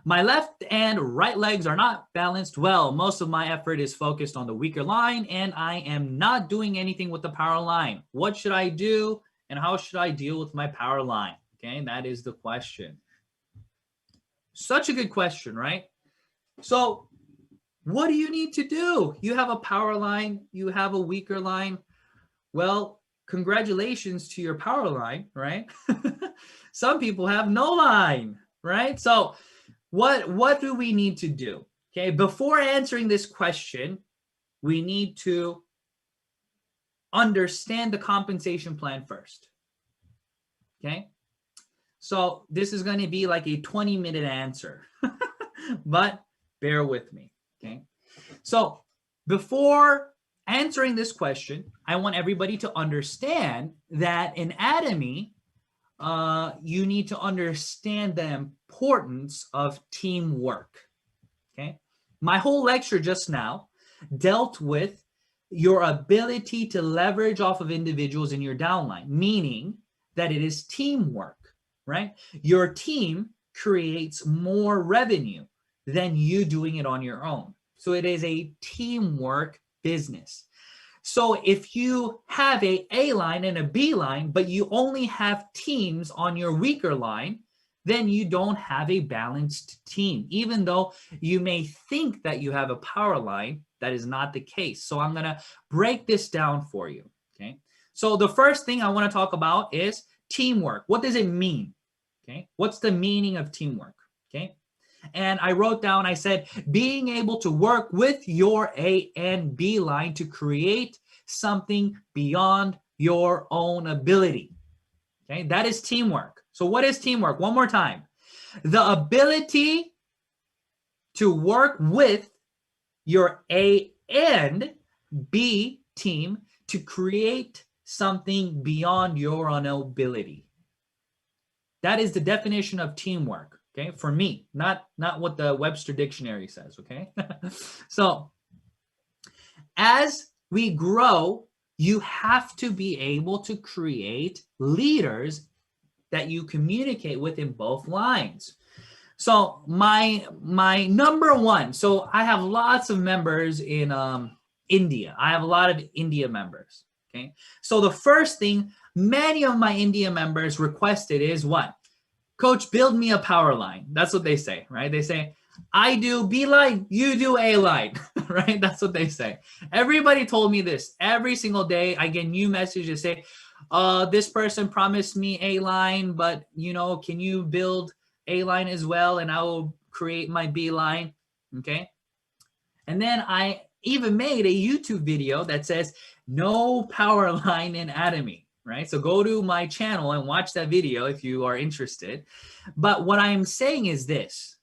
My left and right legs are not balanced well. Most of my effort is focused on the weaker line, and I am not doing anything with the power line. What should I do, and how should I deal with my power line? Okay, that is the question. Such a good question, right? So what do you need to do? You have a power line, you have a weaker line. Well, congratulations to your power line, right? Some people have no line, right? So what do we need to do? Okay, before answering this question, we need to understand the compensation plan first. Okay, so this is going to be like a 20-minute answer, but bear with me. Okay, so before answering this question, I want everybody to understand that in Atomy, you need to understand the importance of teamwork. Okay, my whole lecture just now dealt with your ability to leverage off of individuals in your downline, meaning that it is teamwork, right? Your team creates more revenue than you doing it on your own. So it is a teamwork business. So if you have a A line and a B line, but you only have teams on your weaker line, then you don't have a balanced team. Even though you may think that you have a power line, that is not the case. So I'm going to break this down for you. Okay. So the first thing I want to talk about is teamwork. What does it mean? Okay. What's the meaning of teamwork? Okay. And I wrote down, I said, being able to work with your A and B line to create something beyond your own ability. Okay, that is teamwork. So what is teamwork? One more time. The ability to work with your A and B team to create something beyond your own ability. That is the definition of teamwork. Okay, for me, not what the Webster Dictionary says, okay? So as we grow, you have to be able to create leaders that you communicate with in both lines. So my number one, so I have lots of members in India. I have a lot of India members, okay? So the first thing many of my India members requested is what? Coach, build me a power line. That's what they say, right? They say, I do B line, you do A line, right? That's what they say. Everybody told me this. Every single day I get new messages say, this person promised me A line, but can you build A line as well? And I will create my B line, okay? And then I even made a YouTube video that says, no power line in Atomy. Right? So go to my channel and watch that video if you are interested. But what I'm saying is this.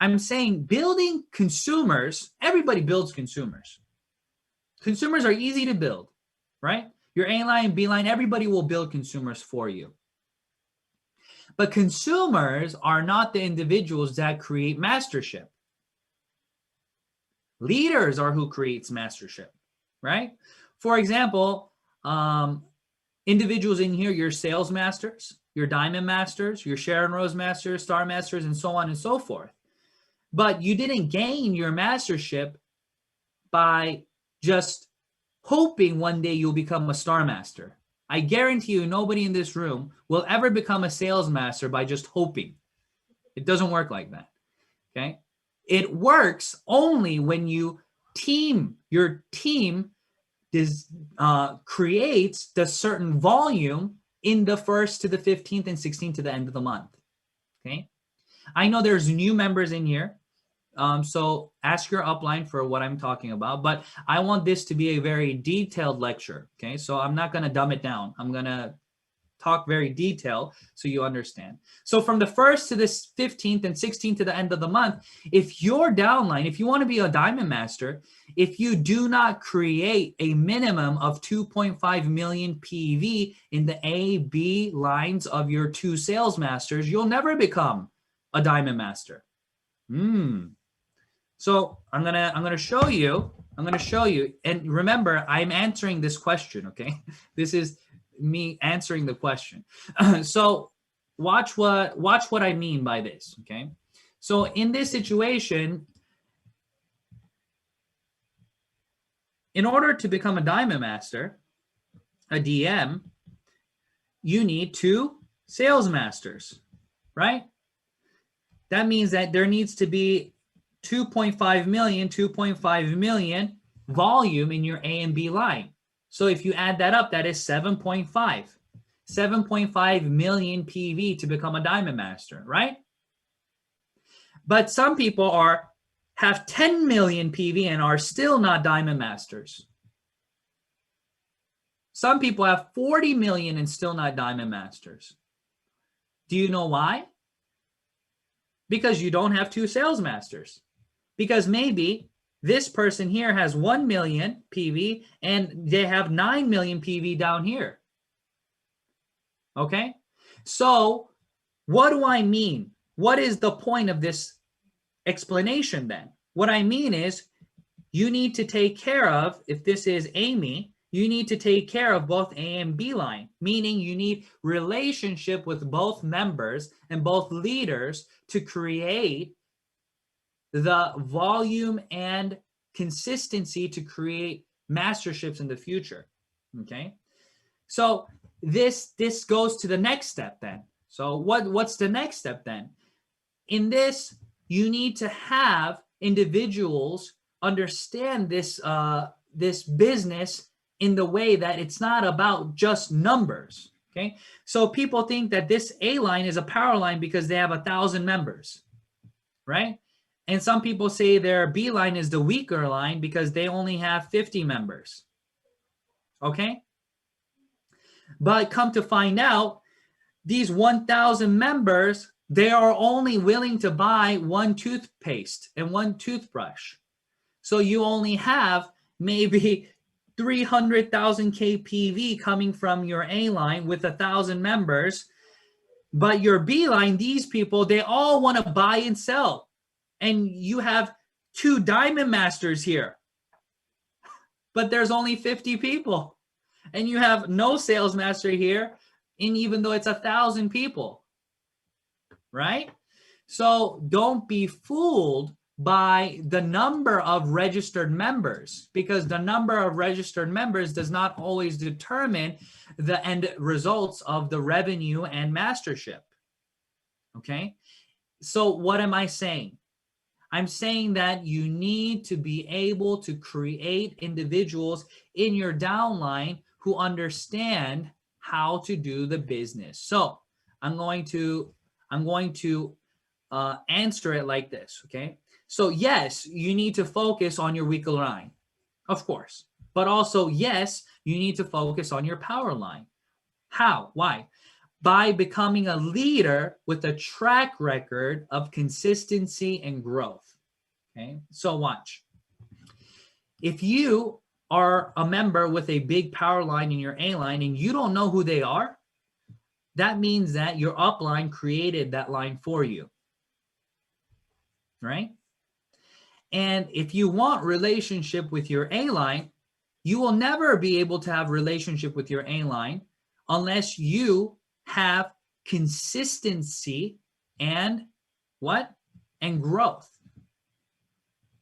I'm saying building consumers, everybody builds consumers. Consumers are easy to build, right? Your A line, B line, everybody will build consumers for you. But consumers are not the individuals that create mastership. Leaders are who creates mastership, right? For example, individuals in here, your sales masters, your diamond masters, your Sharon Rose masters, star masters, and so on and so forth. But you didn't gain your mastership by just hoping one day you'll become a star master. I guarantee you nobody in this room will ever become a sales master by just hoping. It doesn't work like that, okay? It works only when you your team creates the certain volume in the 1st to the 15th and 16th to the end of the month. Okay. I know there's new members in here. So ask your upline for what I'm talking about, but I want this to be a very detailed lecture. Okay. So I'm not going to dumb it down. I'm going to talk very detailed so you understand. So from the 1st to the 15th and 16th to the end of the month, if you're downline, if you want to be a diamond master, if you do not create a minimum of 2.5 million PV in the A, B lines of your 2 sales masters, you'll never become a diamond master. So I'm gonna show you. And remember, I'm answering this question. Okay, this is me answering the question. So watch what I mean by this. Okay, So in this situation, in order to become a Diamond Master, a DM, you need 2 Sales Masters, right? That means that there needs to be 2.5 million volume in your A and B line. So if you add that up, that is 7.5 million PV to become a Diamond Master, right? But some people have 10 million PV and are still not Diamond Masters. Some people have 40 million and still not Diamond Masters. Do you know why? Because you don't have 2 Sales Masters. Because maybe this person here has 1 million PV and they have 9 million PV down here. Okay? So what do I mean? What is the point of this explanation then? What I mean is you need to take care of, if this is Amy, you need to take care of both A and B line, meaning you need relationship with both members and both leaders to create the volume and consistency to create masterships in the future. Okay, so this goes to the next step then. So what's the next step then? In this, you need to have individuals understand this this business in the way that it's not about just numbers. Okay, so people think that this A line is a power line because they have 1,000 members, right? And some people say their B line is the weaker line because they only have 50 members. Okay, but come to find out, these 1,000 members, they are only willing to buy 1 toothpaste and 1 toothbrush. So you only have maybe 300,000 kPV coming from your A line with 1,000 members, but your B line, these people, they all want to buy and sell. And you have 2 Diamond Masters here, but there's only 50 people. And you have no Sales Master here, and even though it's 1,000 people, right? So don't be fooled by the number of registered members, because the number of registered members does not always determine the end results of the revenue and mastership. Okay, so what am I saying? I'm saying that you need to be able to create individuals in your downline who understand how to do the business. So I'm going to answer it like this. Okay. So yes, you need to focus on your weaker line, of course, but also yes, you need to focus on your power line. How? Why? By becoming a leader with a track record of consistency and growth. Okay, so watch. If you are a member with a big power line in your A line and you don't know who they are, that means that your upline created that line for you, right? And if you want relationship with your A line, you will never be able to have relationship with your A line unless you have consistency and what? And growth.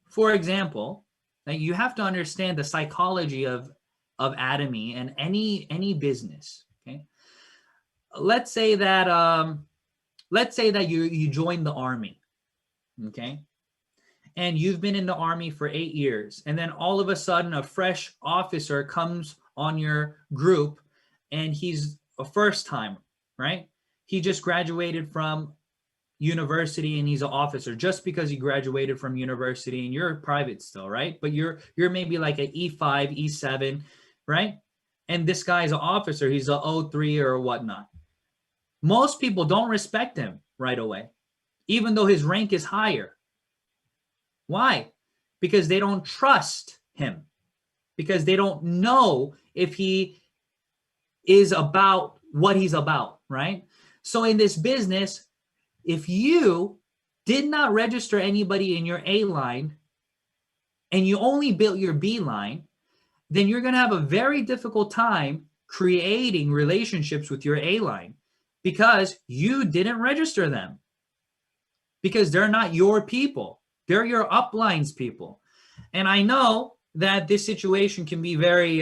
For example, like you have to understand the psychology of Atomy and any business. Okay, let's say that you join the army, okay, and you've been in the army for 8 years, and then all of a sudden a fresh officer comes on your group, and he's a first timer, right? He just graduated from university and he's an officer just because he graduated from university, and you're private still, right? But you're maybe like an E5, E7, right? And this guy's an officer, he's a O3 or whatnot. Most people don't respect him right away, even though his rank is higher. Why? Because they don't trust him, because they don't know if he is about what he's about, right? So in this business, if you did not register anybody in your A line and you only built your B line, then you're going to have a very difficult time creating relationships with your A line because you didn't register them. because they're not your people. They're your uplines people. And I know that this situation can be very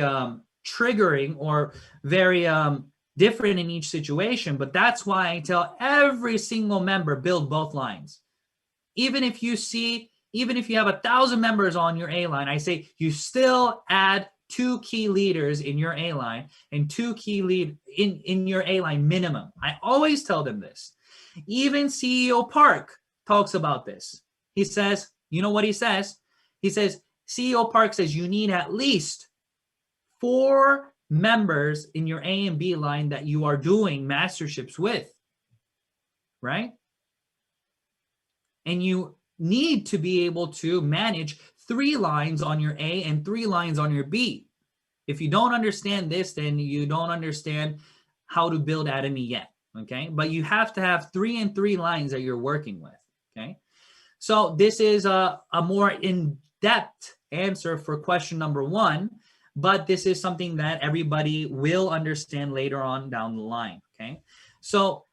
triggering or very different in each situation, but that's why I tell every single member, build both lines. Even if you have 1,000 members on your A line, I say you still add 2 key leaders in your A line and 2 key lead in your A line minimum. I always tell them this. Even CEO Park talks about this. He says, you know what he says? He says, CEO Park says you need at least 4 members in your A and B line that you are doing masterships with, right? And you need to be able to manage 3 lines on your A and 3 lines on your B. If you don't understand this, then you don't understand how to build Atomy yet, okay? But you have to have 3 and 3 lines that you're working with, okay? So this is a more in-depth answer for question number 1, but this is something that everybody will understand later on down the line, okay? So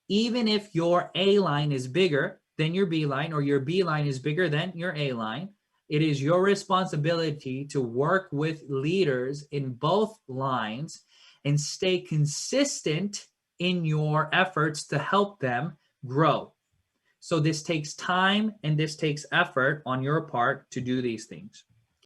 even if your A line is bigger than your B line, or your B line is bigger than your A line, it is your responsibility to work with leaders in both lines and stay consistent in your efforts to help them grow. So this takes time and this takes effort on your part to do these things.